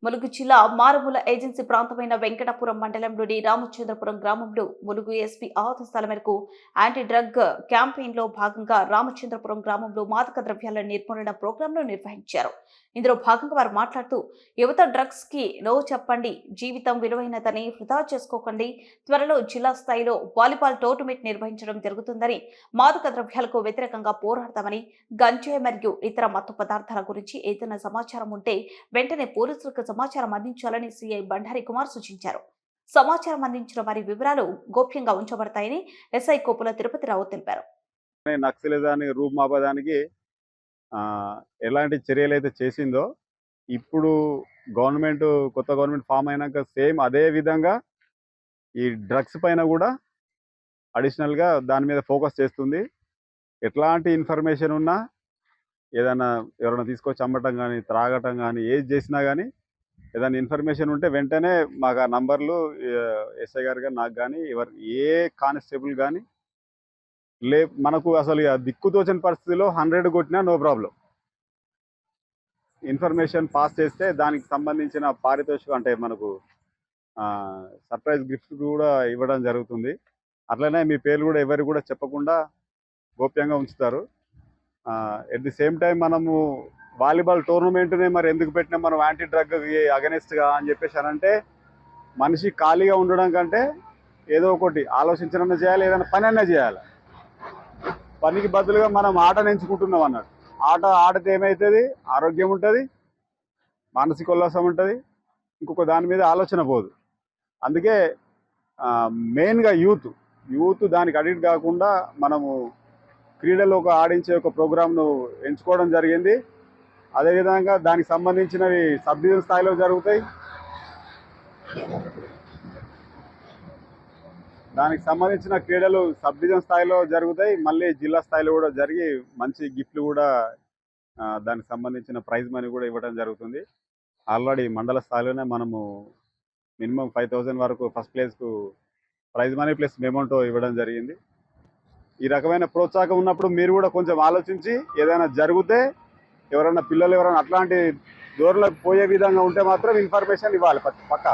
ములుగు జిల్లా మారుమూల ఏజెన్సీ ప్రాంతమైన వెంకటాపురం మండలంలోని రామచంద్రపురం గ్రామంలో ములుగు ఎస్పీ ఆదేశాల మేరకు యాంటీ డ్రగ్ క్యాంపెయిన్ లో భాగంగా రామచంద్రపురం గ్రామంలో మాదక ద్రవ్యాల నిర్మూలన ప్రోగ్రాంను నిర్వహించారు. ఇందులో భాగంగా వారు మాట్లాడుతూ యువత డ్రగ్స్ కి నో చెప్పండి, జీవితం విలువైనదని వృధా చేసుకోకండి, త్వరలో జిల్లా స్థాయిలో వాలీబాల్ టోర్నమెంట్ నిర్వహించడం జరుగుతుందని, మాదక ద్రవ్యాలకు వ్యతిరేకంగా పోరాడతామని, గంజాయి మరియు ఇతర మత్తు పదార్థాల గురించి ఏదైనా సమాచారం ఉంటే వెంటనే పోలీసులకు సమాచారం అందించాలని సీఐ బండారి కుమార్ సూచించారు. సమాచారం అందించిన వారి వివరాలు గోప్యంగా ఉంచబడతాయని ఎస్ఐ కోపుల తిరుపతిరావు తెలిపారు. నక్సలిజాన్ని రూపుమాపడానికి ఎలాంటి చర్యలు అయితే చేసిందో ఇప్పుడు కొత్త గవర్నమెంట్ ఫామ్ అయినాక సేమ్ అదే విధంగా ఈ డ్రగ్స్ పైన కూడా అడిషనల్గా దాని మీద ఫోకస్ చేస్తుంది. ఎట్లాంటి ఇన్ఫర్మేషన్ ఉన్నా ఏదైనా ఎవరైనా తీసుకొచ్చి అమ్మటం కానీ త్రాగటం కానీ ఏది చేసినా కానీ ఏదైనా ఇన్ఫర్మేషన్ ఉంటే వెంటనే మాకు ఆ నంబర్లు ఎస్ఐ గారు కానీ నాకు కానీ ఏ కానిస్టేబుల్ కానీ మనకు అసలు దిక్కుతోచని పరిస్థితిలో 100 కొట్టినా నో ప్రాబ్లం. ఇన్ఫర్మేషన్ పాస్ చేస్తే దానికి సంబంధించిన పారితోషికం అంటే మనకు సర్ప్రైజ్ గిఫ్ట్ కూడా ఇవ్వడం జరుగుతుంది. అట్లనే మీ పేర్లు కూడా ఎవరు కూడా చెప్పకుండా గోప్యంగా ఉంచుతారు. ఎట్ ది సేమ్ టైం మనము వాలీబాల్ టోర్నమెంట్ని మరి ఎందుకు పెట్టినా మనం యాంటీ డ్రగ్ అగెనిస్ట్గా అని చెప్పేసి అనంటే మనిషి ఖాళీగా ఉండడం కంటే ఏదో ఒకటి ఆలోచించడం చేయాలి, ఏదైనా పని అన్నా చేయాలి. పనికి బదులుగా మనం ఆటను ఎంచుకుంటున్నాం అన్నట్టు. ఆడితే ఏమవుతుంది, ఆరోగ్యం ఉంటుంది, మానసిక ఉల్లాసం ఉంటుంది, ఇంకొక దాని మీద ఆలోచన పోదు. అందుకే మెయిన్గా యూత్ దానికి అడిక్ట్ కాకుండా మనము క్రీడలో ఆడించే ఒక ప్రోగ్రామ్ను ఎంచుకోవడం జరిగింది. అదేవిధంగా దానికి సంబంధించినవి సబ్ డివిజన్ స్థాయిలో జరుగుతాయి. దానికి సంబంధించిన క్రీడలు సబ్ డివిజన్ స్థాయిలో జరుగుతాయి, మళ్ళీ జిల్లా స్థాయిలో కూడా జరిగి మంచి గిఫ్ట్లు కూడా దానికి సంబంధించిన ప్రైజ్ మనీ కూడా ఇవ్వడం జరుగుతుంది. ఆల్రెడీ మండల స్థాయిలోనే మనము మినిమం 5,000 వరకు ఫస్ట్ ప్లేస్కు ప్రైజ్ మనీ ప్లస్ మెమోంటో ఇవ్వడం జరిగింది. ఈ రకమైన ప్రోత్సాహం ఉన్నప్పుడు మీరు కూడా కొంచెం ఆలోచించి ఏదైనా జరిగితే పిల్లలు ఎవరైనా అట్లాంటి దూరంలోకి పోయే విధంగా ఉంటే మాత్రం ఇన్ఫర్మేషన్ ఇవ్వాలి పక్కా.